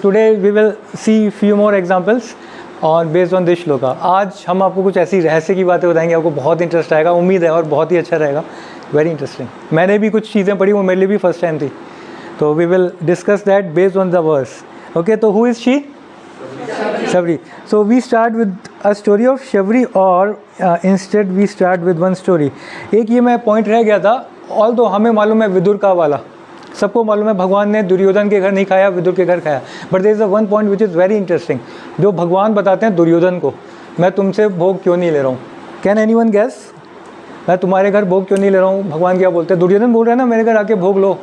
Today we will see few more examples और based on this shloka. आज हम आपको कुछ ऐसी रहस्य की बातें बताएंगे, आपको बहुत इंटरेस्ट आएगा, उम्मीद है, और बहुत ही अच्छा रहेगा, वेरी इंटरेस्टिंग। मैंने भी कुछ चीज़ें पढ़ी, वो मेरे लिए भी फर्स्ट टाइम थी, तो we will discuss that based on the verse. Okay, तो who is she? Shabari. So we start with a story of Shabari, और instead we start with one story. एक ये मैं पॉइंट रह गया था, ऑल दो हमें मालूम है विदुर का वाला, सबको मालूम है भगवान ने दुर्योधन के घर नहीं खाया, विदुर के घर खाया, but there is a one point which is very interesting, जो भगवान बताते हैं दुर्योधन को, मैं तुमसे भोग क्यों नहीं ले रहा हूँ। Can anyone guess? मैं तुम्हारे घर भोग क्यों नहीं ले रहा हूँ? भगवान क्या बोलते हैं? दुर्योधन बोल रहे हैं ना मेरे घर आके भोग लो।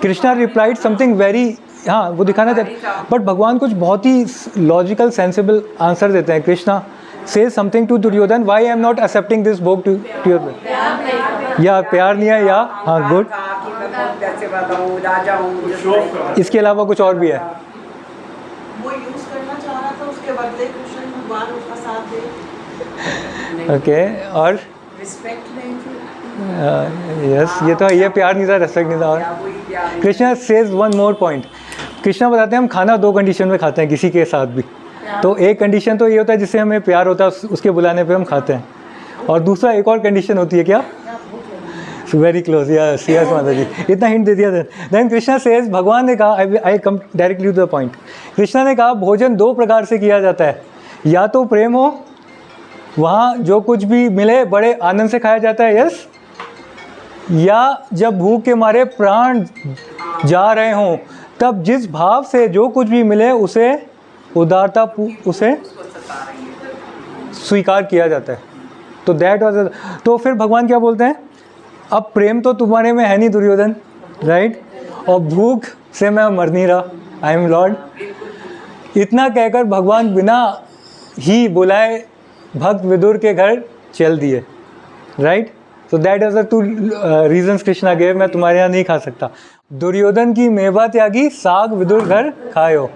कृष्णा रिप्लाइड समथिंग वेरी, हाँ वो दिखाना चाहते, बट भगवान कुछ बहुत ही लॉजिकल सेंसिबल आंसर देते हैं। कृष्णा से something to Duryodhan, why I am not accepting this bhog to your, या प्यार नहीं है, या हाँ गुड, इसके अलावा कुछ और भी है। वो यूज करना चाह रहा था, उसके बदले कृष्ण भगवान उसका साथ दे। ओके, और रिस्पेक्ट नहीं थी। यस, ये तो ये प्यार नहीं था, रेस्पेक्ट नहीं था। और Krishna says one more point. Krishna बताते हैं हम खाना दो कंडीशन में खाते हैं किसी के साथ भी, तो एक कंडीशन तो ये होता है जिससे हमें प्यार होता है, उसके बुलाने पे हम खाते हैं, और दूसरा एक और कंडीशन होती है, क्या? वेरी क्लोज, यस यस माता जी, इतना हिंट दे दिया था। देन कृष्णा सेज, भगवान ने कहा, I come directly to the point, Krishna ने कहा भोजन दो प्रकार से किया जाता है, या तो प्रेम हो, वहाँ जो कुछ भी मिले बड़े आनंद से खाया जाता है, यस, या जब भूख के मारे प्राण जा रहे हों, तब जिस भाव से जो कुछ भी मिले उसे उदारता उसे स्वीकार किया जाता है। तो दैट वाज, तो फिर भगवान क्या बोलते हैं, अब प्रेम तो तुम्हारे में है नहीं दुर्योधन, राइट, और भूख से मैं मर नहीं रहा, आई एम लॉर्ड। इतना कहकर भगवान बिना ही बुलाए भक्त विदुर के घर चल दिए, right. So that is the two reasons Krishna gave, मैं तुम्हारे यहाँ नहीं खा सकता। दुर्योधन की मेवा त्यागी साग विदुर घर खायो,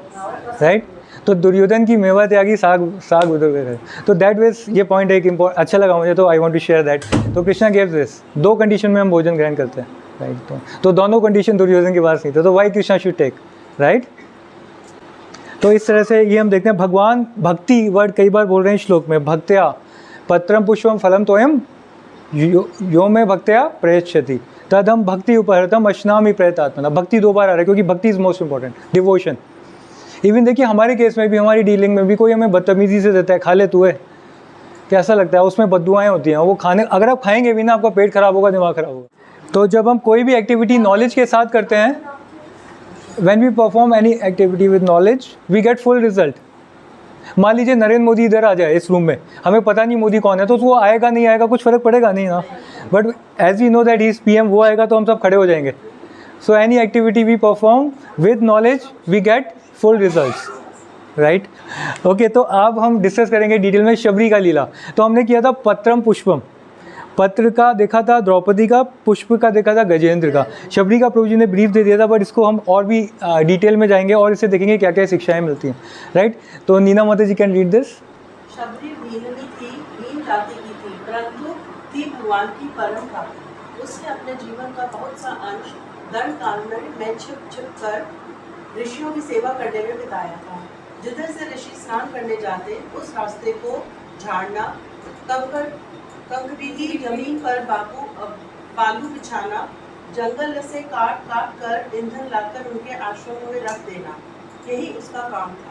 राइट। तो दुर्योधन की मेवा त्यागी साग विदुर के घर, तो दैट वेज, ये पॉइंट एक इम्पोर्टेंट अच्छा लगा मुझे, तो I want to share that. तो कृष्णा गेव दिस, दो कंडीशन में हम भोजन ग्रहण करते हैं, राइट। तो दोनों कंडीशन दुर्योधन के पास नहीं थे, तो why Krishna should take, right. तो इस तरह से ये हम देखते हैं, भगवान भक्ति वर्ड कई बार बोल रहे हैं श्लोक में, भक्त्या पत्रम पुष्पम फलम तोयम यो में भक्त्या प्रयच्छति तदम भक्ति उपहृतम अश्नामि प्रयतात्मना। भक्ति दो बार आ रहा है क्योंकि भक्ति is most important, devotion. Even देखिए हमारे केस में भी, हमारी डीलिंग में भी, कोई हमें बदतमीजी से देता है, खा ले तू है, कैसा लगता है, उसमें बददुआएं होती हैं, वो खाने, अगर आप खाएंगे भी ना आपका पेट खराब होगा, दिमाग खराब होगा। तो जब हम कोई भी एक्टिविटी नॉलेज के साथ करते हैं, when we perform any activity with knowledge we get full result। मान लीजिए नरेंद्र मोदी इधर आ जाए इस रूम में, हमें पता नहीं मोदी कौन है, तो वो आएगा नहीं आएगा कुछ फ़र्क पड़ेगा नहीं ना, but as we know that he is PM, वो आएगा तो हम सब खड़े हो जाएंगे। So any activity we perform with knowledge we get full results, right. Okay, तो अब हम डिस्कस करेंगे डिटेल में शबरी का लीला। तो हमने किया था पत्रम पुष्पम, पत्र का देखा था द्रौपदी का, पुष्प का देखा था गजेंद्र का, शबरी का प्रभु जी ने ब्रीफ दे दिया था, बट इसको हम और भी डिटेल में जाएंगे और इससे देखेंगे क्या क्या शिक्षाएं मिलती हैं, राइट। तो नीना माता ji can read this. Shabari भीलनी थी, भील जाति की थी, परंतु थी भगवान की परम भक्त। उसने अपने जीवन का बहुत सा अंश दंड कानन में छिप कर ऋषियों की सेवा करने में बिताया था। जिधर से ऋषि स्नान करने जाते उस रास्ते को झाड़ना, कंकरीली जमीन पर बालू बिछाना, जंगल से काट कर ईंधन लाकर उनके आश्रमों में रख देना, यही उसका काम था।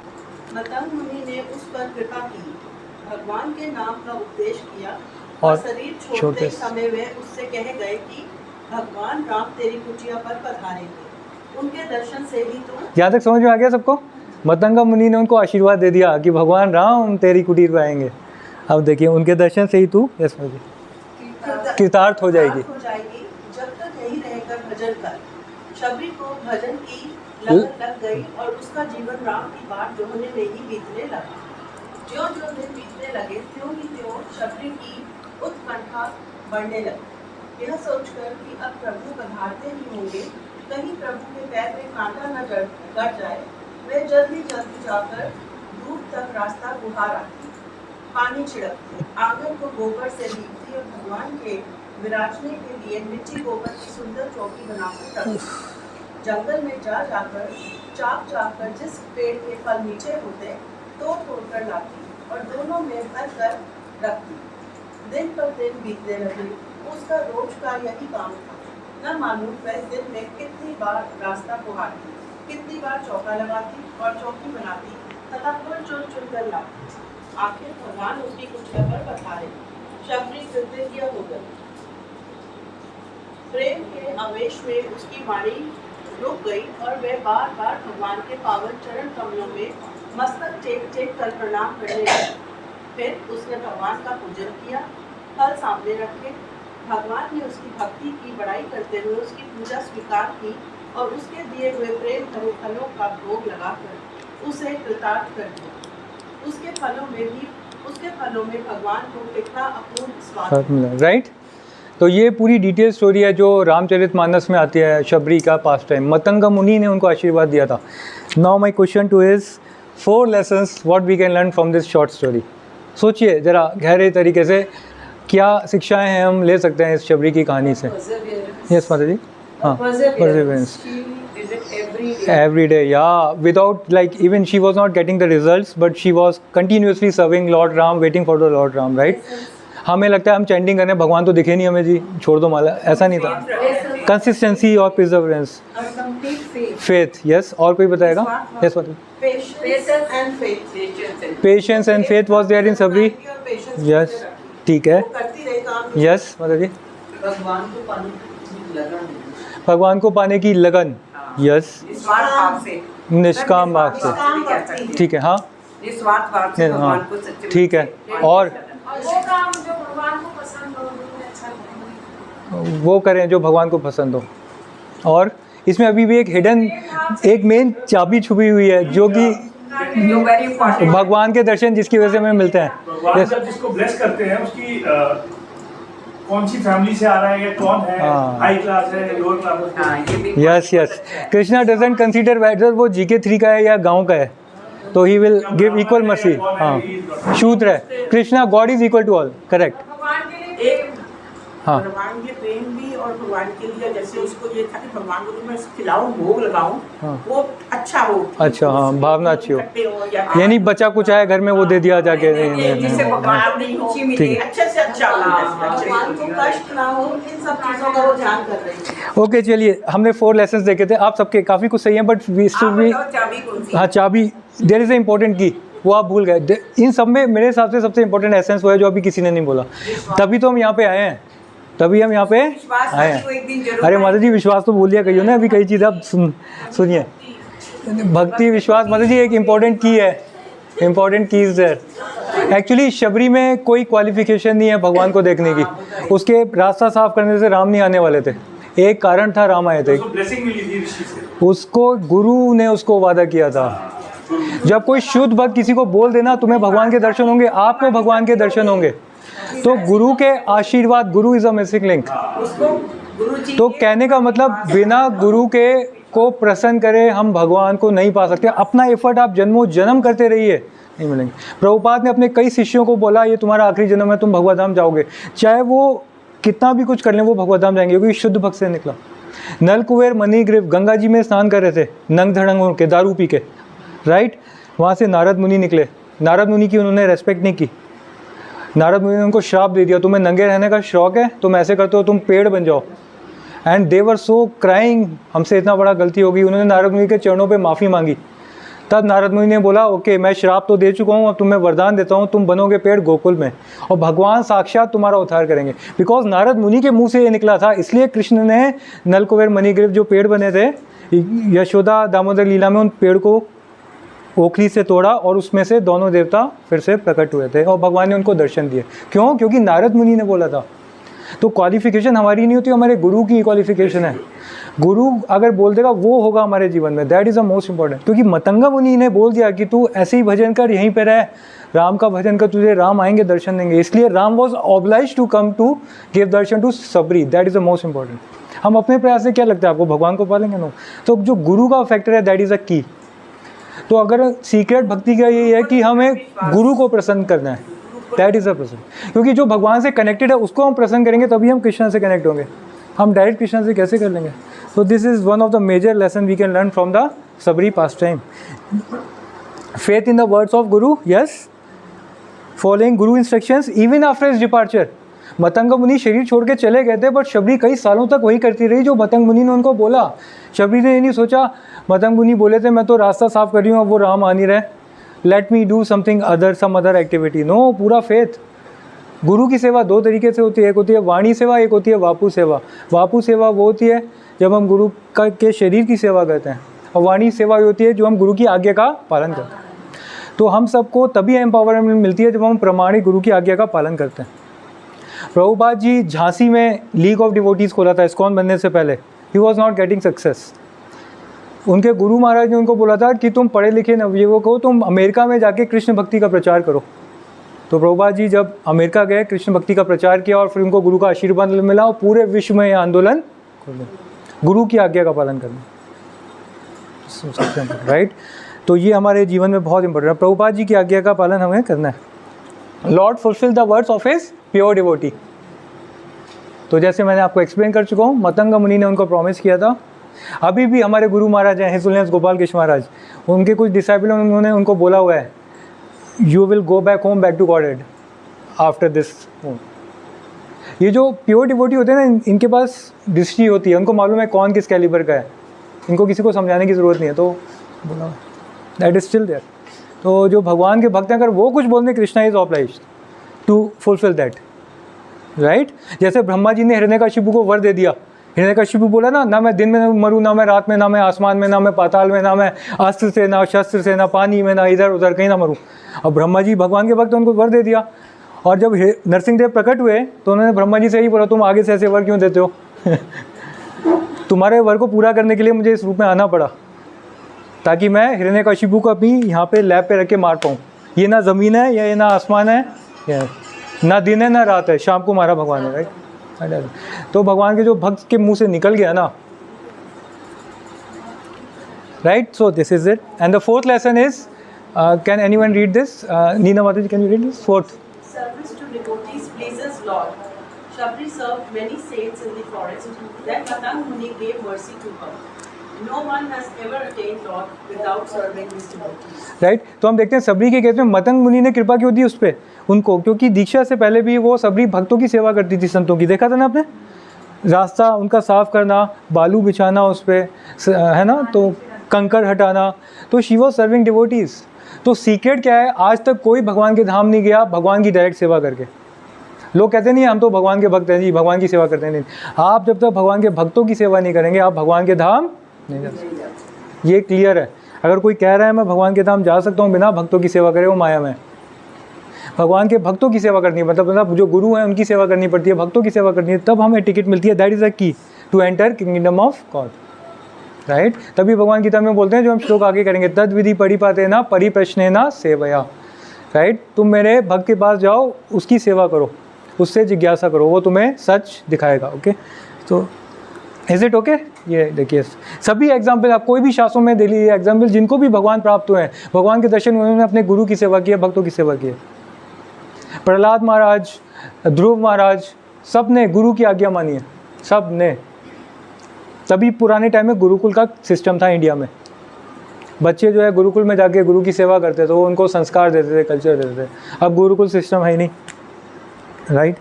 मतंग मुनि ने उस पर कृपा की, भगवान के नाम का उपदेश किया और शरीर छोड़ते समय वे उससे कह गए कि भगवान राम तेरी कुटिया पर पधारेंगे। उनके दर्शन से ही तो, यहाँ तक समझ में आ गया सबको? मतंगा मुनि ने उनको आशीर्वाद दे दिया कि भगवान राम तेरी कुटीर पर आएंगे। अब देखिए उनके दर्शन से ही तू कृतार्थ हो जाएगी। जब तक यही रहकर भजन कर। शबरी को भजन की लगन लग गई और उसका जीवन राम की बाट जोहने में ही बीतने लगा। ज्यों ज्यों दिन बीतने लगे त्यों ही त्यों शबरी की उत्कंठा बढ़ने लगी। यह सोचकर कि अब प्रभु पधारते ही होंगे, कहीं प्रभु के पैर में कांटा न गड़ जाए, वे जल्दी जाकर दूर तक रास्ता गुहार आती, पानी छिड़कती, आंगन को गोबर से लीपती और भगवान के विराजने के लिए मिट्टी गोबर की सुंदर चौकी बनाकर रखती। जंगल में जाकर चाक चाक कर जिस पेड़ के फल मीठे होते तोड़ तोड़ कर लाती और दोनों में भर कर रखती। दिन पर दिन बीतने लगे, उसका रोज का यही काम था। न मालूम वह दिन में कितनी बार रास्ता पुहारती, कितनी बार चौका लगाती और चौकी बनाती तथा फूल चुन चुन कर लाती। आखिर भगवान उसकी कुछ खबर पधारे, शबरी कृतज्ञ हो गई। प्रेम के आवेश में उसकी वाणी रुक गई और वह बार बार भगवान के पावन चरण कमलों में मस्तक टेक टेक कर प्रणाम करने लगी। फिर उसने भगवान का पूजन किया, फल सामने रखे। भगवान ने उसकी भक्ति की बड़ाई करते हुए उसकी पूजा स्वीकार की और उसके दिए हुए प्रेम भरे फलों का भोग लगाकर उसे कृतार्थ कर दिया। उसके फलों में भगवान को कितना अपूर्व स्वाद मिला। राइट। तो ये पूरी डिटेल स्टोरी है जो रामचरितमानस में आती है, शबरी का पास्ट टाइम। मतंगा मुनि ने उनको आशीर्वाद दिया था। Now my question two is 4 lessons what we can learn from this short story. सोचिए ज़रा गहरे तरीके से क्या शिक्षाएं हैं हम ले सकते हैं इस शबरी की कहानी से। यस माता जी। हाँ, perseverance every day, yeah, without like even she was not getting the results but she was continuously serving Lord Ram, waiting for the Lord Ram, right? हमें लगता है हम चैंटिंग करने, भगवान तो दिखे नहीं हमें जी, छोड़ दो माला, ऐसा नहीं था। कंसिस्टेंसी और प्रिजर्वेंस, फेथ, यस। और कोई बताएगा? यस माता। Patience and faith was there in Sabri. Yes, ठीक है। यस माता जी। भगवान को पाने की लगन। यस, निष्काम भाव से, ठीक है। हाँ, हाँ, ठीक है। और वो करें जो भगवान को पसंद हो। और इसमें अभी भी एक हिडन, एक मेन चाबी छुपी हुई है जो कि भगवान के दर्शन जिसकी वजह से हमें मिलते हैं। भगवान जब जिसको ब्लेस करते हैं उसकी कौन सी फैमिली से आ रहा है या कौन है, हाई क्लास है, लोअर क्लास है। Yes yes, Krishna doesn't consider whether वो जीके 3 का है या गांव का है, तो he will give equal mercy. हाँ, शूद्र है Krishna, God is equal to all, correct. हाँ, भगवान के प्रेम भी और भगवान के लिए जैसे उसको ये था कि भगवान को मैं खिलाऊं, भोग लगाऊं, वो अच्छा हो। अच्छा, हाँ, भावना अच्छी हो, यानी बचा कुछ आया घर में वो दे दिया जाके। जिससे भगवान की खुशी मिले, अच्छे से अच्छा भगवान को कष्ट ना हो, इन सब चीजों का वो ध्यान कर रही है। ओके, चलिए हमने 4 लेसन्स देखे थे, आप सबके काफ़ी कुछ सही हैं बट वी स्टिल भी। हाँ, चाबी, देयर इज़ अ इम्पोर्टेंट की, वो आप भूल गए। इन सब में मेरे हिसाब से सबसे इम्पोर्टेंट एसेंस वो है जो अभी किसी ने नहीं बोला, तभी तो हम यहाँ पे आए हैं, तभी हम यहाँ पे आए हैं। अरे माता जी, विश्वास तो बोल दिया कहियो ना, अभी कई चीज़ आप सुनिए। भक्ति, विश्वास माता जी एक इम्पोर्टेंट की है, इम्पोर्टेंट की इज देयर। एक्चुअली शबरी में कोई क्वालिफिकेशन नहीं है भगवान को देखने की, उसके रास्ता साफ करने से राम नहीं आने वाले थे, एक कारण था राम आए थे, उसको गुरु ने उसको वादा किया था। जब कोई शुद्ध भक्त किसी को बोल देना तुम्हें भगवान के दर्शन होंगे, आपको भगवान के दर्शन होंगे, तो गुरु के आशीर्वाद, गुरु इज अ मिसिंग लिंक। तो कहने का मतलब बिना गुरु के को प्रसन्न करे हम भगवान को नहीं पा सकते। अपना एफर्ट आप जन्मों जन्म करते रहिए, नहीं मिलेंगे। प्रभुपाद ने अपने कई शिष्यों को बोला ये तुम्हारा आखिरी जन्म है, तुम भगवत धाम जाओगे, चाहे वो कितना भी कुछ कर लें वो भगवत धाम जाएंगे, क्योंकि शुद्ध भक्त से निकला। नल कुबेर मणिग्रीव गंगा जी में स्नान कर रहे थे नंग धड़ंग होके, दारू पी के, राइट। वहाँ से नारद मुनि निकले, नारद मुनि की उन्होंने रेस्पेक्ट नहीं की, नारद मुनि ने उनको श्राप दे दिया, तुम्हें नंगे रहने का शौक है, तुम ऐसे करते हो तुम पेड़ बन जाओ। And they were so crying, हमसे इतना बड़ा गलती हो गई। उन्होंने नारद मुनि के चरणों पे माफ़ी मांगी। तब नारद मुनि ने बोला ओके, मैं श्राप तो दे चुका हूँ, अब तुम्हें वरदान देता हूँ, तुम बनोगे पेड़ गोकुल में और भगवान साक्षात तुम्हारा उद्धार करेंगे। बिकॉज नारद मुनि के मुंह से ये निकला था, इसलिए कृष्ण ने नल कुबेर मणिग्रीव जो पेड़ बने थे यशोदा दामोदर लीला में, उन पेड़ को ओखली से तोड़ा और उसमें से दोनों देवता फिर से प्रकट हुए थे और भगवान ने उनको दर्शन दिए। क्यों? क्योंकि नारद मुनि ने बोला था। तो क्वालिफिकेशन हमारी नहीं होती, हमारे गुरु की क्वालिफिकेशन है। गुरु अगर बोल देगा वो होगा हमारे जीवन में, that is the most important. क्योंकि मतंगा मुनि ने बोल दिया कि तू ऐसे ही भजन कर, यहीं पे रह, राम का भजन कर, तुझे राम आएंगे दर्शन देंगे। इसलिए Ram was oblige to come to give darshan to Sabri, that is the most important. हम अपने प्रयास से क्या लगता है आपको भगवान को पालेंगे? नो। तो जो गुरु का फैक्टर है दैट इज़ अ की। तो अगर सीक्रेट भक्ति का यही है कि हमें गुरु को प्रसन्न करना है, दैट इज़ अ प्रसन्न। क्योंकि जो भगवान से कनेक्टेड है उसको हम प्रसन्न करेंगे तभी हम कृष्ण से कनेक्ट होंगे। हम डायरेक्ट कृष्ण से कैसे कर लेंगे? So this is one of the major lesson we can learn from the Sabri pastime. Faith in the words of Guru, yes. Following Guru instructions even after his departure. Matang मुनि शरीर छोड़ के चले गए थे, बट शबरी कई सालों तक वही करती रही जो मतंग मुनि ने उनको बोला. शबरी ने ये नहीं सोचा मतंग मुनि बोले थे मैं तो रास्ता साफ कर रही हूँ, अब वो राम आ नहीं रहे, let me do something other, some other activity. No, पूरा फेथ. गुरु की सेवा दो तरीके से होती है, एक होती है वाणी सेवा, एक होती है वापू सेवा. वापू सेवा वो होती है जब हम गुरु के शरीर की सेवा करते हैं, और वाणी सेवा ये होती है जो हम गुरु की आज्ञा का पालन करते हैं. तो हम सबको तभी एम्पावरमेंट मिलती है जब हम प्रमाणिक गुरु की आज्ञा का पालन करते हैं. प्रभुपाद जी झांसी में लीग ऑफ डिवोटीज़ खोला था इस्कॉन बनने से पहले. He was not getting success. उनके गुरु महाराज ने उनको बोला था कि तुम पढ़े लिखे नवयुवक हो, तुम अमेरिका में जाके कृष्ण भक्ति का प्रचार करो. तो प्रभुपाद जी जब अमेरिका गए, कृष्ण भक्ति का प्रचार किया और फिर उनको गुरु का आशीर्वाद मिला और पूरे विश्व में यह आंदोलन गुरु की आज्ञा का पालन करना, राइट. तो ये हमारे जीवन में बहुत इंपॉर्टेंट है. प्रभुपाद जी की आज्ञा का पालन हमें करना है. Lord fulfil the words of his pure devotee. तो जैसे मैंने आपको एक्सप्लेन कर चुका हूँ, मतंग मुनि ने उनको प्रॉमिस किया था. अभी भी हमारे गुरु महाराज हैं, हिज होलिनेस गोपाल कृष्ण महाराज, उनके कुछ डिसाइपल उन्होंने उनको बोला हुआ है you will go back home, back to Godhead after this. ये जो प्योर डिवोटी होते हैं ना, इनके पास दृष्टि होती है, उनको मालूम है कौन किस कैलिबर का है, इनको किसी को समझाने की ज़रूरत नहीं है. तो बोला दैट इज स्टिल देयर. तो जो भगवान के भक्त हैं, अगर वो कुछ बोलते, Krishna is obliged to fulfil that, right. जैसे ब्रह्मा जी ने हिरण्यकशिपु को वर दे दिया. हिरण्यकशिपु बोला ना मैं दिन में मरूँ, ना मैं रात में, ना मैं आसमान में, ना मैं पाताल में, ना मैं अस्त्र से, ना शस्त्र से, ना पानी में, ना इधर उधर कहीं ना मरूँ. और ब्रह्मा जी भगवान के भक्त उनको वर दे दिया. और जब नरसिंह प्रकट हुए तो उन्होंने ब्रह्मा जी से ही बोला तुम आगे से ऐसे वर क्यों देते हो तुम्हारे वर को पूरा करने के लिए मुझे इस रूप में आना पड़ा, ताकि मैं हिरण्यकशिपु को अपनी यहाँ पे लैब पे रख के मार पाऊँ. ये ना ज़मीन है, ये ना आसमान है, ना दिन है ना रात है, शाम को मारा भगवान है, राइट. तो भगवान के जो भक्त के मुंह से निकल गया ना, right. So this is it. And the fourth lesson is, can anyone read this? Neena माता ji, can you read this? Fourth. Service to devotees pleases Lord. Shabri served many saints in the forest. Then Matang Muni gave mercy to her. No one has ever attained Lord without serving his devotees. Right. तो हम देखते हैं सबरी के case में मतंग मुनि ने कृपा क्यों दी उस पर उनको, क्योंकि दीक्षा से पहले भी वो सबरी भक्तों की सेवा करती थी, संतों की. देखा था ना आपने, रास्ता उनका साफ करना, बालू बिछाना उस पर, है ना, तो कंकर हटाना. तो शी वॉज सर्विंग डिवोटीज़. तो सीक्रेट क्या है, आज तक कोई भगवान के धाम नहीं गया भगवान की डायरेक्ट सेवा करके. लोग कहते नहीं हम तो भगवान के भक्त हैं जी, भगवान की सेवा करते हैं. नहीं, आप जब तक भगवान के भक्तों की सेवा नहीं करेंगे आप भगवान के धाम नहीं जा सकते. ये क्लियर है. अगर कोई कह रहा है मैं भगवान के धाम जा सकता हूँ बिना भक्तों की सेवा करे, वो माया में. भगवान के भक्तों की सेवा करनी है, मतलब जो गुरु हैं उनकी सेवा करनी पड़ती है, भक्तों की सेवा करनी है, तब हमें टिकट मिलती है. That is the key to enter kingdom of God, right. तभी भगवान गीता में बोलते हैं, जो हम श्लोक आगे करेंगे, तद विधि परिपाते ना परिप्रश्ने ना सेवया, राइट. तुम मेरे भक्त के पास जाओ, उसकी सेवा करो, उससे जिज्ञासा करो, वो तुम्हें सच दिखाएगा. ओके. तो इज इट ओके? ये देखिए सभी एग्जाम्पल, आप कोई भी शास्त्रों में दे लीजिए एग्जाम्पल, जिनको भी भगवान प्राप्त हुए हैं, भगवान के दर्शन उन्होंने अपने गुरु की सेवा की है, भक्तों की सेवा की है. प्रहलाद महाराज, ध्रुव महाराज, सब ने गुरु की आज्ञा मानी है, सब ने. तभी पुराने टाइम में गुरुकुल का सिस्टम था इंडिया में. बच्चे जो है गुरुकुल में जाके गुरु की सेवा करते थे, वो उनको संस्कार देते थे, कल्चर देते थे. अब गुरुकुल सिस्टम है ही नहीं, राइट.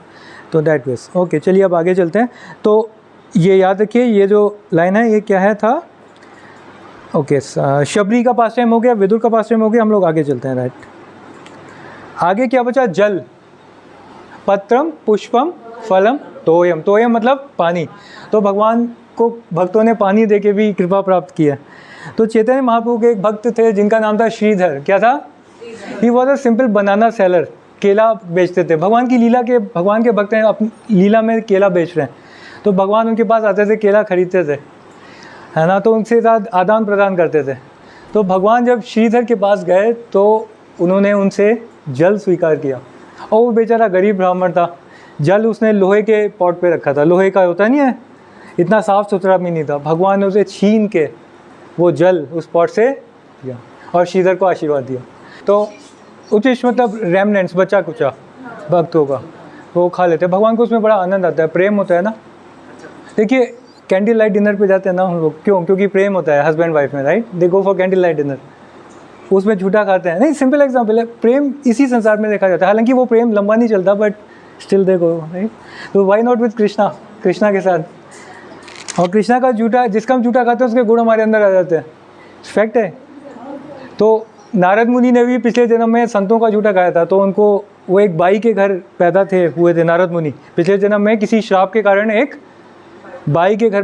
तो दैट वेज. ओके, चलिए अब आगे चलते हैं. तो ये याद रखिए, ये जो लाइन है ये क्या है था. ओके, शबरी का पास टाइम हो गया, विदुर का पास टाइम हो गया, हम लोग आगे चलते हैं, राइट. आगे क्या बचा? जल. पत्रम पुष्पम फलम तोयम. तोयम मतलब पानी. तो भगवान को भक्तों ने पानी देके भी कृपा प्राप्त की है. तो चैतन्य महाप्रभु के एक भक्त थे जिनका नाम था श्रीधर. क्या था? He was a simple banana seller. केला बेचते थे. भगवान की लीला के, भगवान के भक्त हैं, अपनी लीला में केला बेच रहे हैं, तो भगवान उनके पास आते थे, केला खरीदते थे, है ना, तो उनसे साथ आदान प्रदान करते थे. तो भगवान जब श्रीधर के पास गए तो उन्होंने उनसे जल स्वीकार किया. और वो बेचारा गरीब ब्राह्मण था. जल उसने लोहे के पॉट पे रखा था, लोहे का होता नहीं है, इतना साफ़ सुथरा भी नहीं था. भगवान ने उसे छीन के वो जल उस पॉट से दिया और श्रीधर को आशीर्वाद दिया. तो उचित मतलब रेमनेंट्स, बचा कुचा भक्तों का, वो खा लेते हैं. भगवान को उसमें बड़ा आनंद आता है, प्रेम होता है ना. देखिए कैंडल लाइट डिनर पे जाते हैं ना हम लोग, क्यों? क्योंकि प्रेम होता है हस्बैंड वाइफ में, right? They go for candle light dinner, उसमें झूठा खाते हैं। नहीं, सिंपल एग्जांपल है, प्रेम इसी संसार में देखा जाता है। हालांकि वो प्रेम लंबा नहीं चलता, but still they go, right? तो why not with Krishna, Krishna के साथ। और कृष्णा का झूठा, जिसका हम झूठा खाते हैं उसके गुण हमारे अंदर आ जाते हैं, फैक्ट है। तो नारद मुनि ने भी पिछले जन्म में संतों का झूठा खाया था, तो उनको, वो एक बाई के घर पैदा हुए थे नारद मुनि, पिछले जन्म में किसी श्राप के कारण एक बाई के घर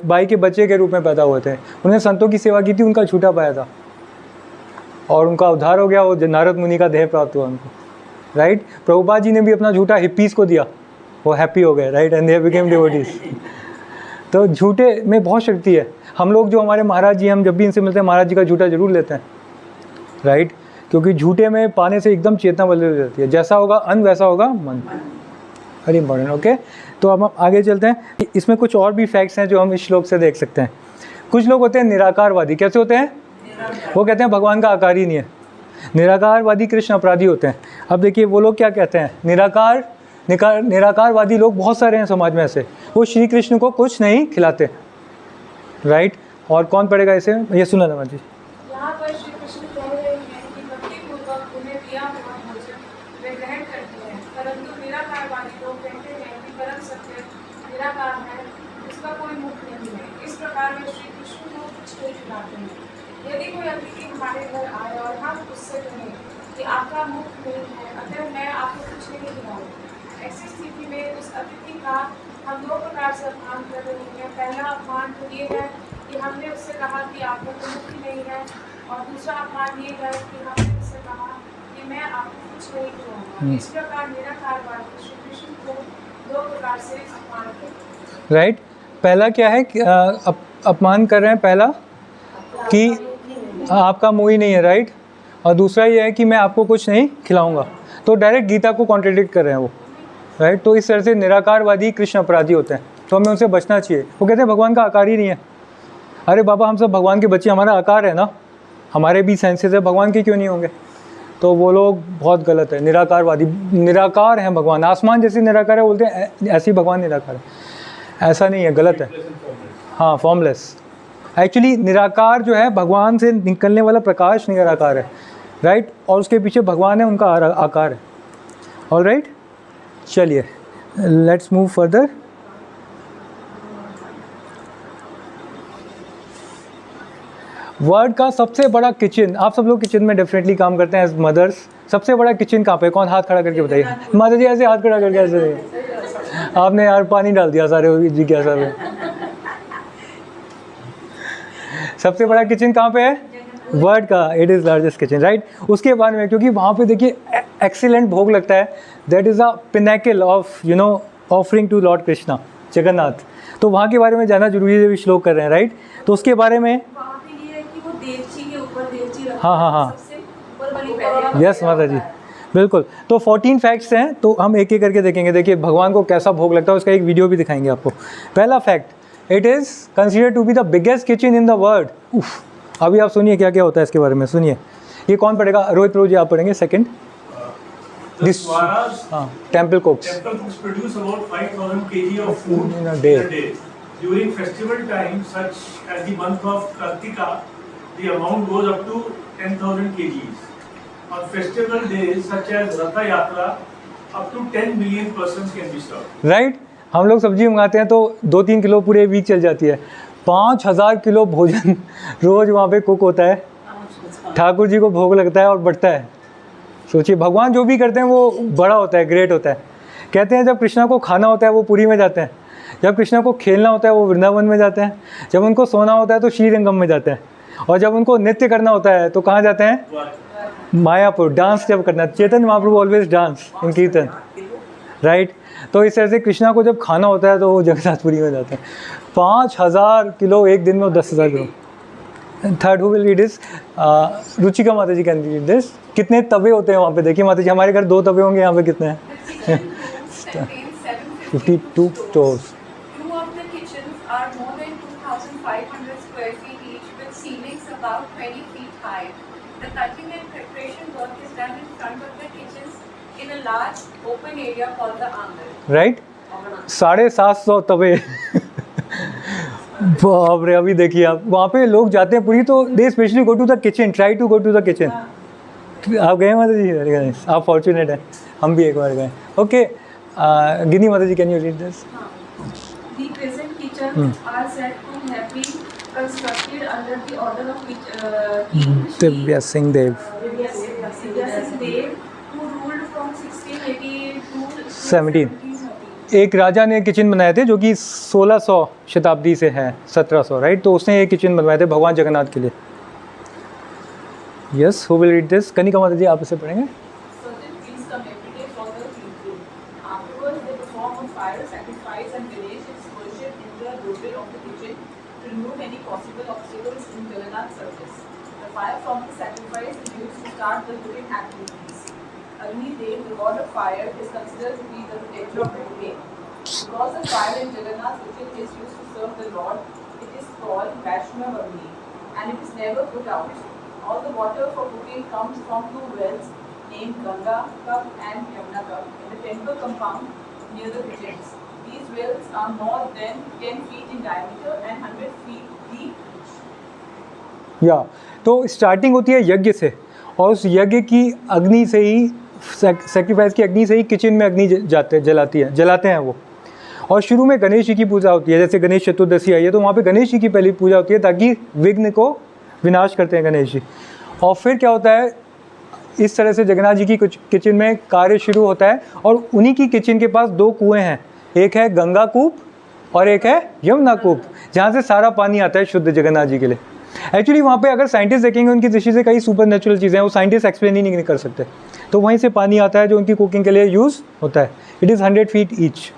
बाई के बच्चे के रूप में पैदा हुए थे। उन्होंने संतों की सेवा की थी, उनका झूठा पाया था और उनका उद्धार हो गया, वो नारद मुनि का देह प्राप्त हुआ उनको, राइट? प्रभुपाद जी ने भी अपना झूठा हिप्पीज को दिया, वो हैप्पी हो गए, right? And they became devotees. तो झूठे में बहुत शक्ति है। हम लोग जो हमारे महाराज जी, हम जब भी इनसे मिलते हैं महाराज जी का झूठा जरूर लेते हैं, राइट? क्योंकि झूठे में पाने से एकदम चेतना बदल जाती है, जैसा होगा अन्न वैसा होगा मन। Very important, okay? तो अब हम आगे चलते हैं। इसमें कुछ और भी फैक्ट्स हैं जो हम इस श्लोक से देख सकते हैं। कुछ लोग होते हैं निराकारवादी। कैसे होते हैं? वो कहते हैं भगवान का आकार ही नहीं है। निराकारवादी कृष्ण अपराधी होते हैं। अब देखिए वो लोग क्या कहते हैं, निराकारवादी लोग बहुत सारे हैं समाज में ऐसे, वो श्री कृष्ण को कुछ नहीं खिलाते, राइट? और कौन पढ़ेगा इसे? ये सुना ना जी। यहाँ पर श्री कृष्ण कह रहे हैं कि भक्तिपूर्वक उन्हें दिया हुआ भोजन वे ग्रहण करते हैं, परंतु निराकारवादी लोग कहते हैं कि परम सत्य निराकार है, उसका कोई मुख नहीं है। इस प्रकार वे श्री कृष्ण को कुछ नहीं खिलाते हैं। यदि कोई अतिथि हमारे घर आए और हम उससे कहें कि आपका मुख नहीं है, अतः मैं आपको कुछ नहीं खिलाऊँ, ऐसी स्थिति में उस अतिथि का हम दो प्रकार से अपमान कर रहे हैं। पहला अपमान तो ये है कि हमने उससे कहा कि आपको तो मुख ही नहीं है, और दूसरा अपमान ये है कि हमने उससे कहा कि मैं आपको कुछ नहीं खिलाऊंगा। इस प्रकार निराकारवादी श्री कृष्ण को दो प्रकार से अपमान करते हैं, राइट? पहला क्या है कि अपमान कर रहे हैं, पहला कि आपका मुँह ही नहीं है, राइट? और दूसरा ये है कि मैं आपको कुछ नहीं खिलाऊंगा। तो डायरेक्ट गीता को कॉन्ट्रडिक्ट कर रहे हैं वो, राइट? तो इस तरह से निराकारवादी कृष्ण अपराधी होते हैं, तो हमें उनसे बचना चाहिए। वो कहते हैं भगवान का आकार ही नहीं है। अरे बाबा, हम सब भगवान के बच्चे, हमारा आकार है ना, हमारे भी सेंसेस है, भगवान के क्यों नहीं होंगे? तो वो लोग बहुत गलत है। निराकारवादी, निराकार हैं भगवान, आसमान जैसे निराकार है बोलते हैं, ऐसे ही भगवान निराकार है, ऐसा नहीं है, गलत है। हाँ, फॉर्मलेस। एक्चुअली निराकार जो है भगवान से निकलने वाला प्रकाश निराकार है, राइट? और उसके पीछे भगवान है, उनका आकार है। ऑल राइट, चलिए लेट्स मूव फर्दर। वर्ल्ड का सबसे बड़ा किचन, आप सब लोग किचन में डेफिनेटली काम करते हैं एज मदर्स। सबसे बड़ा किचन कहाँ पे? कौन हाथ खड़ा करके बताइए। माता जी ऐसे हाथ खड़ा करके ऐसे नहीं। आपने यार पानी डाल दिया सारे जिज्ञासा में। सबसे बड़ा किचन कहाँ पे है? वर्ल्ड का, it is largest kitchen, right? उसके बाद में, क्योंकि वहाँ पे देखिए एक्सीलेंट भोग लगता है, that is a pinnacle of offering to lord Krishna, Jagannath. तो वहाँ के बारे में जानना जरूरी है, श्लोक कर रहे हैं, राइट? तो उसके बारे में हाँ, यस माता जी, बिल्कुल। तो 14 फैक्ट्स हैं, तो हम एक एक करके देखेंगे। देखिए भगवान को कैसा भोग लगता है, उसका एक वीडियो भी दिखाएंगे आपको। पहला fact, it is considered to be the biggest kitchen in the world. अभी आप सुनिए क्या क्या होता है इसके बारे में, सुनिए। ये कौन पढ़ेगा? रोहित प्रभु जी आप पढ़ेंगे। Second, this temple cooks produce about 5,000 kg of food in a day. During festival time, such as the month of Kartika, the amount goes up to 10,000 kgs. On festival days such as Ratha Yatra, up to 10 million persons can be served. Right? हम लोग सब्जी मंगाते हैं तो 2-3 kilo पूरे week चल जाती है। 5,000 किलो भोजन रोज वहाँ पे कुक होता है, ठाकुर जी को भोग लगता है और बढ़ता है। सोचिए भगवान जो भी करते हैं वो बड़ा होता है, ग्रेट होता है। कहते हैं जब कृष्णा को खाना होता है वो पुरी में जाते हैं, जब कृष्णा को खेलना होता है वो वृंदावन में जाते हैं, जब उनको सोना होता है तो श्रीरंगम में जाते हैं, और जब उनको नृत्य करना होता है तो कहाँ जाते हैं? मायापुर। डांस जब करना, चेतन महाप्रभु ऑलवेज डांस इन कीर्तन, राइट? तो इस तरह से कृष्णा को जब खाना होता है तो वो जगन्नाथपुरी में जाते हैं। 5,000 किलो एक दिन में, 10,000 kilo. Third who will read this? Ruchika माता जी कैन रीड दिस। कितने तवे होते हैं वहाँ पे? देखिए माता जी, हमारे घर 2 तवे होंगे, यहाँ पे कितने हैं? 52 stores. Two of the kitchens are more than 2,500 square feet each, with ceilings about 20 feet high. The cutting and preparation work is done in front of the kitchens in a large open area called the angan. Right? 750 तवे बाप रे, अभी देखिए आप वहाँ पे लोग जाते हैं पूरी, तो they specially go to the kitchen, try to go to the kitchen. आप गए माता जी? अरे गए, आप फॉर्चुनेट हैं, हम भी एक बार गए। ओके, गिनी माता ji, can you read this? The present kitchens are said to have been constructed under the order of King Divya Singh Dev, Divya Singh Dev, who ruled from 1680 to 17। एक राजा ने किचन बनाए थे जो कि 1600 शताब्दी से है, 1700, राइट? तो उसने ये किचन बनवाए थे भगवान जगन्नाथ के लिए। Yes, who will read this? Kanika माता जी, आप इसे पढ़ेंगे? Certain priests come every day for the pilgrim. Afterwards, they perform a fire sacrifice and Ganesh is worshipped in the doorway of the kitchen to remove any possible obstacles in Jagannath service. The fire from the sacrifice is used to start the cooking activities. Agni Dev, the god of fire, is considered to be the protector of the cooking. Because the fire in Jagannath kitchen is used to serve the Lord, it is called Vaishnav Agni, and it is never put out. All the water for cooking comes from two wells named Ganga Cup and Yamuna Cup in the temple compound near the kitchens. These wells are more than 10 feet in diameter and 100 feet deep. या तो starting होती है यज्ञ से, और उस यज्ञ की अग्नि से ही, सेक्रीफाइस की अग्नि से ही किचन में अग्नि जलाते हैं वो। और शुरू में गणेश जी की पूजा होती है, जैसे गणेश चतुर्दशी आई है तो वहाँ पे गणेश जी की पहली पूजा होती है, ताकि विघ्न को विनाश करते हैं गणेश जी। और फिर क्या होता है, इस तरह से जगन्नाथ जी की कुछ किचन में कार्य शुरू होता है, और उन्हीं की किचन के पास 2 कुएँ हैं, एक है गंगा कूप और एक है यमुना कूप, जहाँ से सारा पानी आता है शुद्ध जगन्नाथ जी के लिए। एक्चुअली वहाँ पे अगर साइंटिस्ट देखेंगे उनकी दृष्टि से कई सुपर नेचुरल चीज़ें हैं, वो साइंटिस्ट एक्सप्लेन ही नहीं कर सकते, तो वहीं से पानी आता है जो उनकी कुकिंग के लिए यूज़ होता है। It is 100 feet each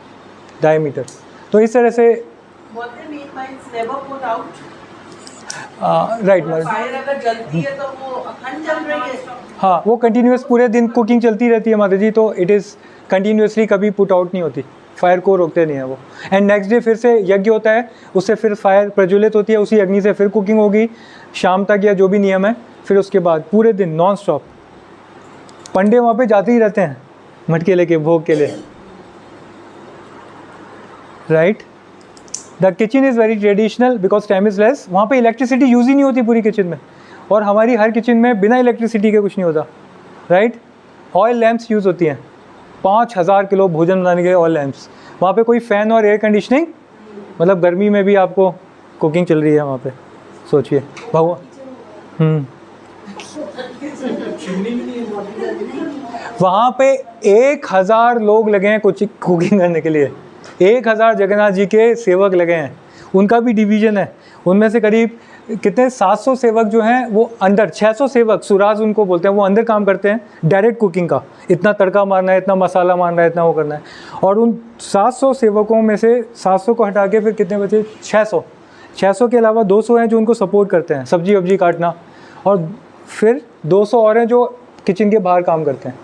diameter. तो इस तरह से What they mean by it's never put out? Right, fire अगर जलती है तो वो अखंड जल रही है। हाँ, वो कंटिन्यूस पूरे दिन कुकिंग चलती रहती है माता जी, तो इट इज़ कंटिन्यूसली, कभी पुट आउट नहीं होती, फायर को रोकते नहीं है वो। एंड नेक्स्ट डे फिर से यज्ञ होता है, उससे फिर फायर प्रज्वलित होती है, उसी अग्नि से फिर कुकिंग होगी शाम तक, या जो भी नियम है। फिर उसके बाद पूरे दिन नॉन स्टॉप पंडे वहाँ पे जाते ही रहते हैं मटके लेके भोग के लिए, right. The kitchen is very traditional because time is less. वहाँ पे इलेक्ट्रिसिटी यूज़ ही नहीं होती पूरी किचन में, और हमारी हर किचन में बिना इलेक्ट्रिसिटी के कुछ नहीं होता, राइट। ऑयल लैंप्स यूज़ होती हैं, 5000 किलो भोजन बनाने के ऑयल लैंप्स। वहाँ पे कोई फ़ैन और एयर कंडीशनिंग, मतलब गर्मी में भी आपको कुकिंग चल रही है वहाँ पे, सोचिए भगवान। वहाँ पे 1000 लोग लगे हैं कुकिंग करने के लिए, 1000 जगन्नाथ जी के सेवक लगे हैं, उनका भी डिवीज़न है। उनमें से करीब कितने 700 सेवक जो हैं वो अंदर, 600 सेवक सुराज उनको बोलते हैं, वो अंदर काम करते हैं डायरेक्ट कुकिंग का, इतना तड़का मारना है, इतना मसाला मारना है, इतना वो करना है। और उन 700 सेवकों में से 700 को हटा के फिर कितने बचे, 600 के अलावा 200 हैं जो उनको सपोर्ट करते हैं, सब्जी वब्जी काटना, और फिर 200 और हैं जो किचन के बाहर काम करते हैं।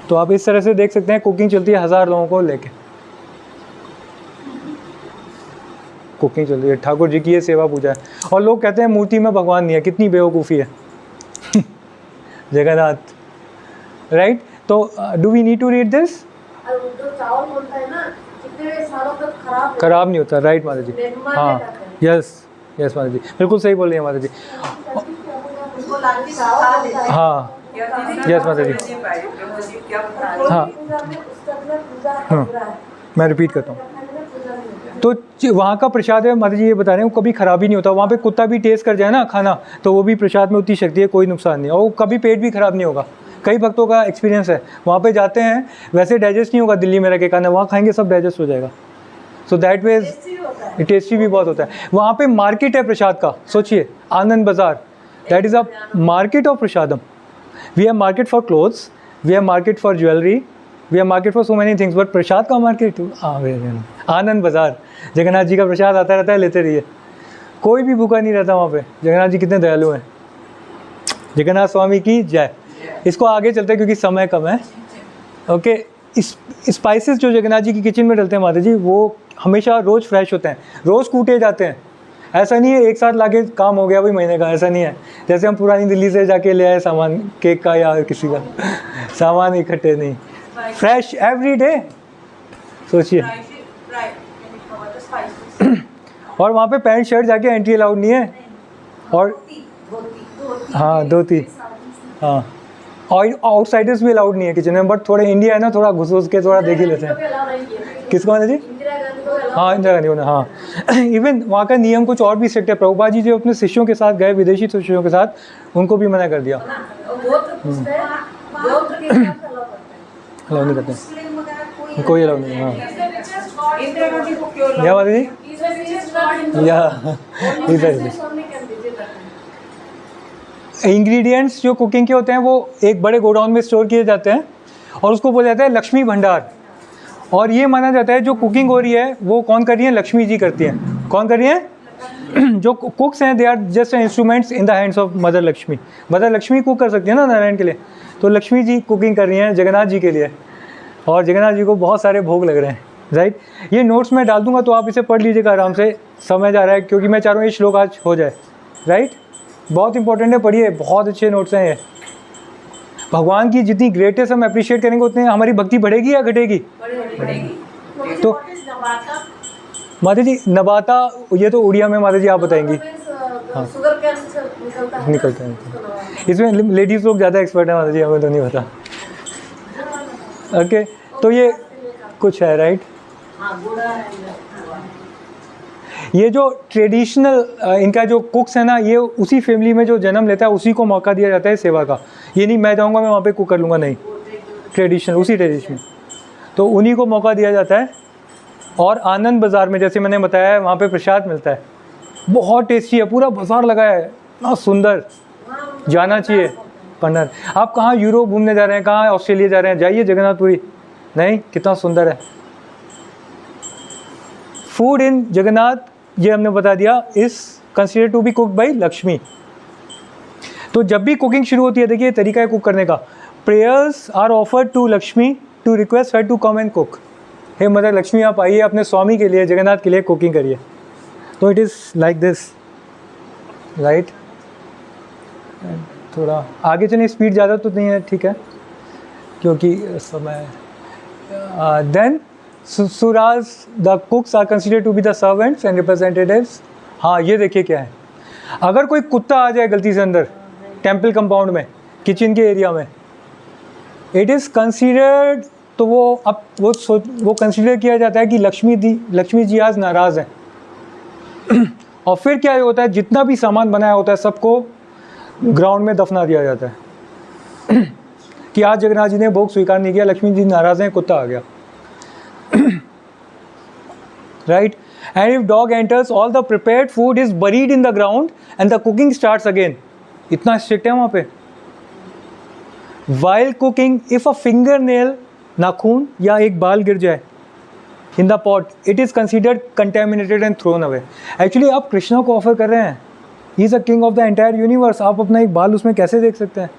तो आप इस तरह से देख सकते हैं कुकिंग चलती है 1000 लोगों को लेके, कुकिंग चल रही है। ठाकुर जी की ये सेवा पूजा है। और लोग कहते हैं मूर्ति में भगवान नहीं है, कितनी बेवकूफ़ी है जगन्नाथ, राइट। तो do we need to read this? जो चावल बनता है ना, कितने सालों तक खराब नहीं होता, राइट माता जी। हाँ, यस माता जी, बिल्कुल सही बोल रही है माता जी। हाँ, यस माता जी। हाँ, मैं रिपीट करता हूँ। तो वहाँ का प्रसाद है माता जी, ये बता रहे हैं, वो कभी ख़राब ही नहीं होता। वहाँ पे कुत्ता भी टेस्ट कर जाए ना खाना, तो वो भी प्रसाद में उतनी शक्ति है, कोई नुकसान नहीं, और कभी पेट भी ख़राब नहीं होगा। कई भक्तों का एक्सपीरियंस है, वहाँ पे जाते हैं, वैसे डाइजेस्ट नहीं होगा दिल्ली में रह के खाना, वहाँ खाएंगे सब डाइजेस्ट हो जाएगा। सो दैट वे टेस्टी भी बहुत होता है। वहाँ पे मार्केट है प्रसाद का, सोचिए, Anand Bazaar, that is a market of prasadam. We have market for clothes, we have market for jewellery, we have market for so many things, but प्रसाद का मार्केट आनंद बाज़ार। जगन्नाथ जी का प्रसाद आता रहता है, लेते रहिए, कोई भी भूखा नहीं रहता वहाँ पे। जगन्नाथ जी कितने दयालु हैं। जगन्नाथ स्वामी की जय। इसको आगे चलते हैं क्योंकि समय कम है। ओके, स्पाइसेस जो जगन्नाथ जी की किचन में डलते हैं माता जी, वो हमेशा रोज़ फ्रेश होते हैं, रोज़ कूटे जाते हैं। ऐसा नहीं है एक साथ लाके काम हो गया वही महीने का, ऐसा नहीं है। जैसे हम पुरानी दिल्ली से जाके ले आए सामान, केक का या किसी का सामान इकट्ठे नहीं, फ्रेश एवरी डे। सोचिए। और वहाँ पे पैंट शर्ट जाके एंट्री अलाउड नहीं है, और हाँ धोती, हाँ और आउटसाइडर्स भी अलाउड नहीं है किचन में, बट थोड़ा इंडिया है ना, थोड़ा घुस के थोड़ा देख ही लेते हैं। किसको माता जी? हाँ इंदिरा गांधी ने, हाँ इवन वहाँ का नियम कुछ और भी स्ट्रिक्ट है। प्रभुपाद जी जो अपने शिष्यों के साथ गए, विदेशी शिष्यों के साथ, उनको भी मना कर दिया, अलाउ नहीं करते, कोई अलाउ नहीं। हाँ क्या माता जी? या इंग्रेडिएंट्स जो कुकिंग के होते हैं वो एक बड़े गोडाउन में स्टोर किए जाते हैं और उसको बोला जाता है लक्ष्मी भंडार। और ये माना जाता है जो कुकिंग हो रही है वो कौन कर रही है? लक्ष्मी जी करती हैं। कौन कर रही है? जो कुक्स हैं, they are just instruments in the hands of mother Lakshmi. Mother Lakshmi cook कर सकती है ना नारायण के लिए, तो लक्ष्मी जी कुकिंग कर रही हैं जगन्नाथ जी के लिए, और जगन्नाथ जी को बहुत सारे भोग लग रहे हैं, राइट। ये नोट्स मैं डाल दूंगा तो आप इसे पढ़ लीजिएगा आराम से, समझ आ रहा है, क्योंकि मैं चाह रहा हूँ ये श्लोक आज हो जाए, राइट। बहुत इंपॉर्टेंट है, पढ़िए, बहुत अच्छे नोट्स हैं ये। भगवान की जितनी ग्रेटेस्ट हम अप्रिशिएट करेंगे उतनी हमारी भक्ति बढ़ेगी या घटेगी? तो माता जी नबाता, ये तो उड़िया में माता जी आप बताएंगी। हाँ निकलते हैं, इसमें लेडीज़ लोग ज़्यादा एक्सपर्ट हैं माता जी, हमें तो नहीं पता। ओके तो ये कुछ है, राइट। ये जो ट्रेडिशनल इनका जो कुक्स है ना, ये उसी फैमिली में जो जन्म लेता है उसी को मौका दिया जाता है सेवा का। ये नहीं मैं जाऊँगा मैं वहाँ पे कुक कर लूँगा, नहीं, ट्रेडिशनल उसी ट्रेडिशन तो उन्हीं को मौका दिया जाता है। और आनंद बाज़ार में जैसे मैंने बताया है वहाँ पे प्रसाद मिलता है, बहुत टेस्टी है, पूरा बाजार लगा है, इतना सुंदर, जाना चाहिए। पन्नर आप कहाँ यूरोप घूमने जा रहे हैं, कहाँ ऑस्ट्रेलिया जा रहे हैं, जाइए जगन्नाथपुरी, नहीं कितना सुंदर है। फूड इन जगन्नाथ, ये हमने बता दिया, is considered to be cooked by Lakshmi. तो जब भी कुकिंग शुरू होती है, देखिए तरीका है कुक करने का। Prayers are offered to Lakshmi to request her to come and cook. हे मदर लक्ष्मी आप आइए, अपने स्वामी के लिए, जगन्नाथ के लिए कुकिंग करिए। तो it is like this, right. थोड़ा आगे चलिए, स्पीड ज़्यादा तो नहीं है, ठीक है, क्योंकि समय। देन सुराज the cooks are considered to be the servants and representatives. हाँ ये देखिए क्या है, अगर कोई कुत्ता आ जाए गलती से अंदर टेम्पल कंपाउंड में, किचन के एरिया में, इट इज़ कंसिडर्ड, तो वो अब वो कंसिडर किया जाता है कि लक्ष्मी जी आज नाराज़ हैं। और फिर क्या होता है, जितना भी सामान बनाया होता है सबको ग्राउंड में दफना दिया जाता है कि आज जगन्नाथ जी ने भोग स्वीकार नहीं किया, लक्ष्मी जी नाराज़ हैं, कुत्ता आ गया, right. And if dog enters all the prepared food is buried in the ground and the cooking starts again. इतना स्ट्रिक्ट है वहाँ पे। While cooking if a finger nail, नाखून या एक बाल गिर जाए in the pot, it is considered contaminated and thrown away. Actually आप कृष्णा को ऑफर कर रहे हैं, he is a king of the entire universe, आप अपना एक बाल उसमें कैसे देख सकते हैं,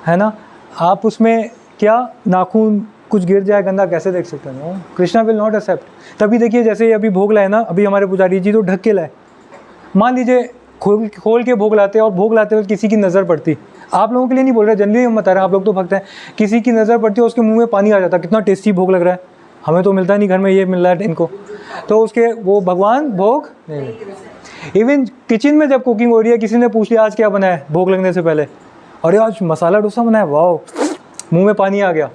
है ना। आप उसमें क्या नाखून कुछ गिर जाए गंदा कैसे देख सकते हैं? Krishna will not accept. तभी देखिए जैसे अभी भोग लाए ना, अभी हमारे पुजारी जी तो ढक के लाए, मान लीजिए खोल के भोग लाते हैं, और भोग लाते हुए किसी की नज़र पड़ती, आप लोगों के लिए नहीं बोल रहे, जनरली हम बता रहे हैं, आप लोग तो भक्त हैं, किसी की नज़र पड़ती है उसके मुंह में पानी आ जाता, कितना टेस्टी भोग लग रहा है, हमें तो मिलता नहीं, घर में ये मिल रहा है इनको, तो उसके वो भगवान भोग नहीं। इवन किचन में जब कुकिंग हो रही है, किसी ने पूछ लिया आज क्या बनाया है भोग लगने से पहले, अरे आज मसाला डोसा बनाया, वाह, मुंह में पानी आ गया,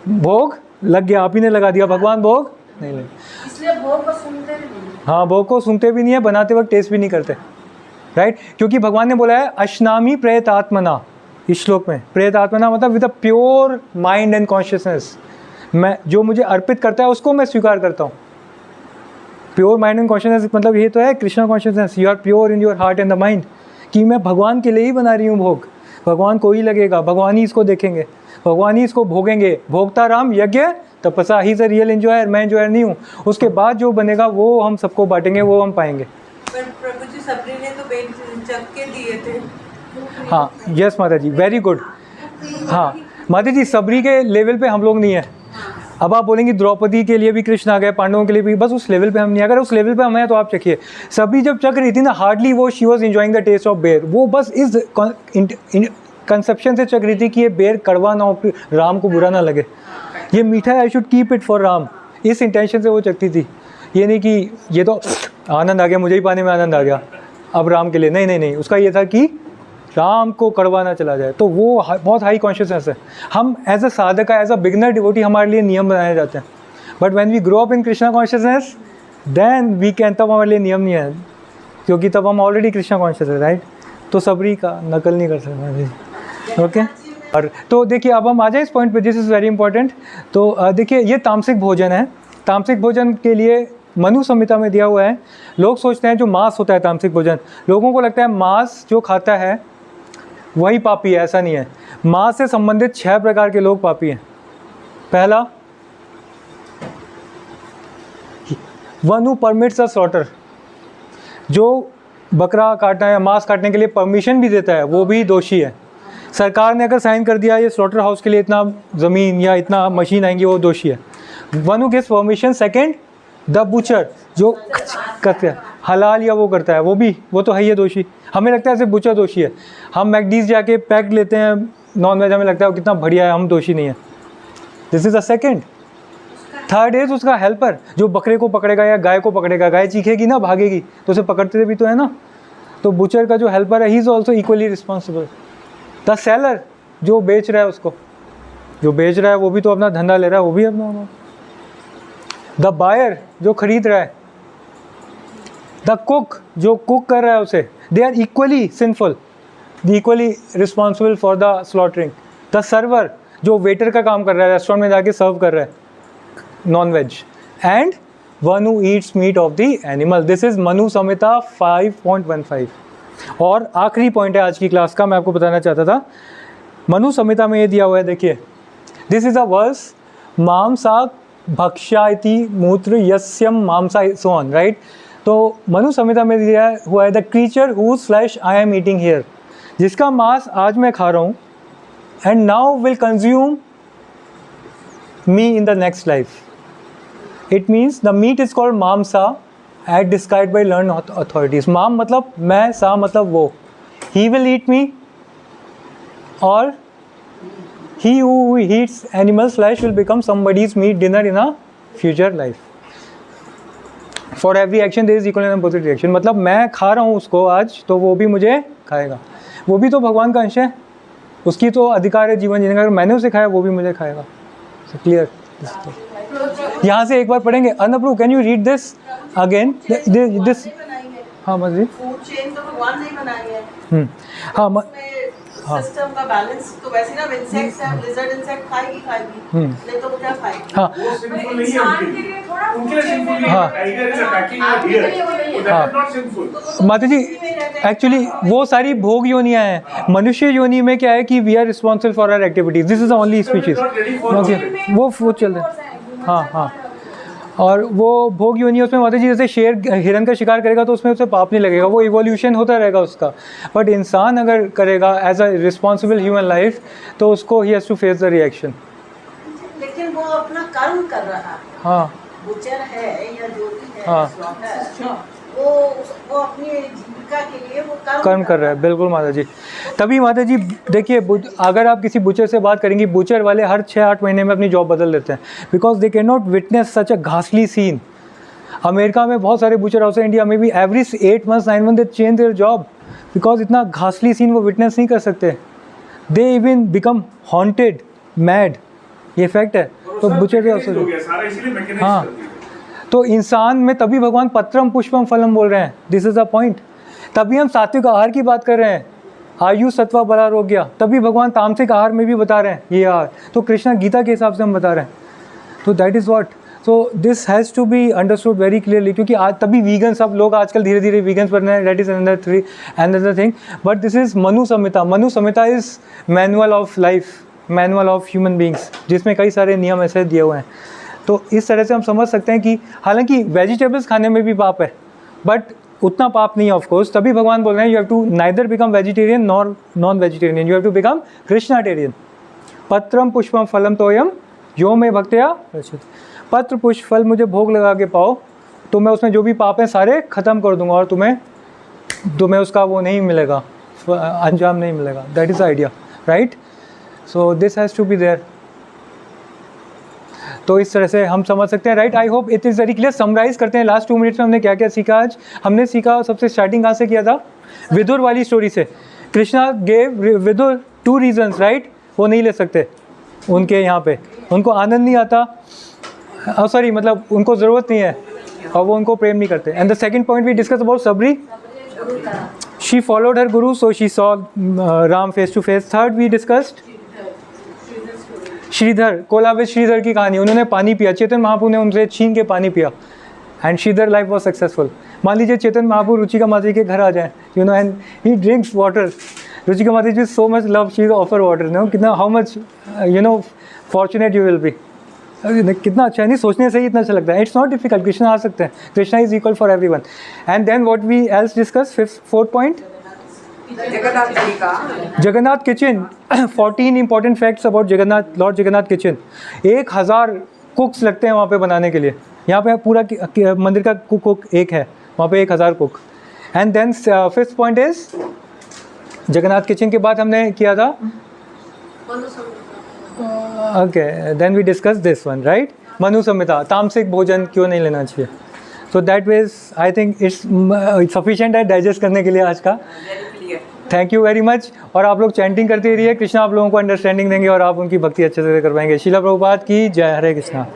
भोग लग गया, आप ही ने लगा दिया, भगवान भोग नहीं लगे, इसलिए भोग को सुनते भी नहीं। हाँ भोग को सुनते भी नहीं है, बनाते वक्त टेस्ट भी नहीं करते, राइट। क्योंकि भगवान ने बोला है अश्नामी प्रेत आत्मना, इस श्लोक में प्रेत आत्मना मतलब with a pure mind and consciousness, मैं जो मुझे अर्पित करता है उसको मैं स्वीकार करता हूँ। प्योर माइंड एंड कॉन्शियसनेस मतलब ये तो है Krishna consciousness, you are pure in your heart and the mind, कि मैं भगवान के लिए ही बना रही हूँ भोग, भगवान को ही लगेगा, भगवान ही इसको देखेंगे, भगवान ही इसको भोगेंगे। भोगता राम यज्ञ तपस्या, he is a real enjoyer, मैं एंजॉयर नहीं हूँ। उसके बाद जो बनेगा वो हम सबको बांटेंगे, वो हम पाएंगे। पर प्रभु जी सबरी ने तो बेन चख के दिए थे। हाँ यस माता जी, वेरी गुड। हाँ माता जी सबरी के लेवल पे हम लोग नहीं है। अब आप बोलेंगे द्रौपदी के लिए भी कृष्ण आ गए, पांडवों के लिए भी, बस उस लेवल पे हम नहीं। अगर उस लेवल पे हम हैं तो आप चखिए, सबरी जब चख रही थी ना, हार्डली वो she was enjoying the taste of ber, वो बस इस कंसेप्शन से चख रही थी कि ये बेर कड़वा ना हो, राम को बुरा ना लगे, ये मीठा है, I should keep it for Ram, इस इंटेंशन से वो चखती थी। ये नहीं कि ये तो आनंद आ गया, मुझे ही पाने में आनंद आ गया, अब राम के लिए नहीं नहीं नहीं, उसका ये था कि राम को कड़वा ना चला जाए। तो वो बहुत हाई कॉन्शियसनेस है। हम एज अ साधक, एज अ बिगनर डिवोटी हमारे लिए नियम बनाए जाते हैं, but when we grow up in Krishna consciousness then we can, तब हमारे लिए नियम नहीं है, क्योंकि तब हम ऑलरेडी कृष्णा कॉन्शियस है, राइट। तो सबरी का नकल नहीं कर सकते, ओके। और तो देखिए अब हम आ जाए इस पॉइंट पे, दिस इज़ वेरी इंपॉर्टेंट। तो देखिए ये तामसिक भोजन है। तामसिक भोजन के लिए मनु संहिता में दिया हुआ है। लोग सोचते हैं जो मांस होता है तामसिक भोजन, लोगों को लगता है मांस जो खाता है वही पापी है, ऐसा नहीं है। मांस से संबंधित 6 प्रकार के लोग पापी हैं। पहला, one who permits a slaughter, जो बकरा काटना या मांस काटने के लिए परमिशन भी देता है वो भी दोषी है। सरकार ने अगर साइन कर दिया ये स्लॉटर हाउस के लिए इतना ज़मीन या इतना मशीन आएंगी, वो दोषी है। One who gives permission. Second, the butcher, जो करते हैं हलाल या वो करता है, वो तो है ही है दोषी। हमें लगता है सिर्फ बुचर दोषी है। हम मैकडीज जाके पैक लेते हैं नॉन वेज, हमें लगता है वो कितना बढ़िया है, हम दोषी नहीं है। This is the second. Third is उसका हेल्पर, जो बकरे को पकड़ेगा या गाय को पकड़ेगा, गाय चीखेगी ना, भागेगी, तो उसे पकड़ते भी तो है ना। तो बुचर का जो हेल्पर है, he is also equally responsible. The seller, जो बेच रहा है उसको, जो बेच रहा है वो भी तो अपना धंधा ले रहा है, वो भी अपना। द बायर, जो खरीद रहा है। द कुक, जो कुक कर रहा है उसे, they are equally sinful, equally responsible for the slaughtering. The server, जो वेटर का काम कर रहा है, रेस्टोरेंट में जाके सर्व कर रहा है non veg. And one who eats meat of the animal. This is Manu Samhita 5.15। और आखिरी पॉइंट है आज की क्लास का, मैं आपको बताना चाहता था। मनु संहिता में ये दिया हुआ है, देखिए, दिस इज अ वर्स, मांसा भक्ष्याति मूत्र यस्यम मांसा सो ऑन, राइट। तो मनु संहिता में दिया हुआ है, the creature whose flesh I am eating here, जिसका मांस आज मैं खा रहा हूँ, and now will consume me in the next life. It means the meat is called mamsa at described by learn authorities. माम मतलब मैं, सा मतलब वो। ही विल ईट मी, और he who eats animal flesh will become somebody's meat dinner in a future life. For every action there is equal and opposite reaction. मतलब मैं खा रहा हूँ उसको आज, तो वो भी मुझे खाएगा। वो भी तो भगवान का अंश है, उसकी तो अधिकार है जीवन जीने का। अगर मैंने उसे खाया वो भी मुझे खाएगा। So clear? यहाँ से एक बार पढ़ेंगे। अनप्रू, can you read this again? This, हाँ मस्जिद, फूड चेन तो भगवान ने बनाई है। हाँ सिस्टम का बैलेंस तो वैसे ना, इंसेक्ट्स है, लिजर्ड इंसेक्ट खाएगी, नहीं तो वो क्या खाएगी। हाँ वो सिंपल नहीं है उनके लिए, उनके लिए सिंपल नहीं हाँ। है। Tiger is attacking a deer, that is not simple. माता जी, एक्चुअली वो सारी भोग योनियाँ हैं। मनुष्य योनि में क्या है कि we are responsible for our activities, this is the only species. वो चल रहे हैं, हाँ हाँ। और वो भोग योनि, उसमें माता जी जैसे शेर हिरन का शिकार करेगा तो उसमें उसे पाप नहीं लगेगा, वो इवोल्यूशन होता रहेगा उसका। बट इंसान अगर करेगा as a responsible human life, तो उसको ही has to face the reaction. लेकिन वो अपना कर्म कर रहा है। हाँ बुचर है या जो भी है, हाँ। स्लॉटर, वो अपनी जीविका के लिए वो कर्म कर रहा है, बिल्कुल माता जी। तभी माता जी देखिए, अगर आप किसी बुचर से बात करेंगी, बुचर वाले हर 6-8 महीने में अपनी जॉब बदल देते हैं, because they can not witness such a घासली सीन। अमेरिका में बहुत सारे बुचर हाउस है, इंडिया में भी every 8 months 9 months they change their job, because इतना घासली सीन वो विटनेस नहीं कर सकते। They even become haunted, mad, ये फैक्ट है। तो बुचर हाँ, तो इंसान में तभी भगवान पत्रम पुष्पम फलम बोल रहे हैं, दिस इज द पॉइंट। तभी हम सात्विक आहार की बात कर रहे हैं, आयु सत्वा बलारोग्य, तभी भगवान तामसिक आहार में भी बता रहे हैं ये आहार, तो कृष्णा गीता के हिसाब से हम बता रहे हैं। तो that is what, so this has to be understood very clearly, क्योंकि आज तभी वीगन, सब लोग आजकल धीरे धीरे वीगन्स बन रहे हैं, that is another thing. But this is Manu Samhita. Manu Samhita is manual of life, manual of human beings, जिसमें कई सारे नियम ऐसे दिए हुए हैं। तो इस तरह से हम समझ सकते हैं कि हालांकि वेजिटेबल्स खाने में भी पाप है, बट उतना पाप नहीं है ऑफ कोर्स। तभी भगवान बोल रहे हैं, you have to neither become vegetarian nor non vegetarian, you have to become Krishnatarian. पत्रम पुष्पम फलम तोयम यो में भक्त्या रचित। पत्र पुष्प फल मुझे भोग लगा के पाओ, तो मैं उसमें जो भी पाप हैं सारे ख़त्म कर दूंगा, और तुम्हें उसका वो नहीं मिलेगा, अंजाम नहीं मिलेगा। That is the idea, right. So this has to be there. तो इस तरह से हम समझ सकते हैं, right. I hope it is very clear. Summarize करते हैं लास्ट 2 मिनट्स में हमने क्या क्या सीखा आज। हमने सीखा सबसे स्टार्टिंग कहाँ से किया था, विदुर वाली स्टोरी से। Krishna gave Vidur 2 reasons, right. वो नहीं ले सकते उनके यहाँ पे, उनको आनंद नहीं आता, सॉरी मतलब उनको ज़रूरत नहीं है और वो उनको प्रेम नहीं करते। And the second point we discuss about Sabari, she followed her guru so she saw Ram face to face. Third we discussed Shridhar, कोलाविद श्रीधर की कहानी। उन्होंने पानी पिया, चेतन महाप्रभु ने उनसे छीन के पानी पिया and Shridhar life was successful. मान लीजिए चेतन महाप्रभु रुचिका माता जी के घर आ जाए, you know, and he drinks water. Ruchika माता ji so much love she offer water, no, कितना how much you know fortunate you will be. कितना अच्छा है, नहीं सोचने से ही इतना अच्छा लगता है। इट्स नॉट डिफिकल्ट, कृष्णा आ सकते हैं, Krishna is equal for everyone. And then what we else discuss, fourth point, Jagannath kitchen. 14 important facts about Jagannath, lord Jagannath kitchen. 1000 cooks लगते हैं वहाँ पे बनाने के लिए। यहाँ पे पूरा मंदिर का कुक एक है, वहाँ पे 1000 cook. And then fifth point is, Jagannath kitchen के बाद हमने किया था, okay, then we discuss this one, right, Manu Samhita, तामसिक भोजन क्यों नहीं लेना चाहिए। So that ways I think it's sufficient है डाइजेस्ट करने के लिए आज का। Thank you very much. और आप लोग चैंटिंग करते रहिए, कृष्णा आप लोगों को अंडरस्टैंडिंग देंगे और आप उनकी भक्ति अच्छे से कर पाएंगे। शिला प्रभुपाद की जय। हरे कृष्णा।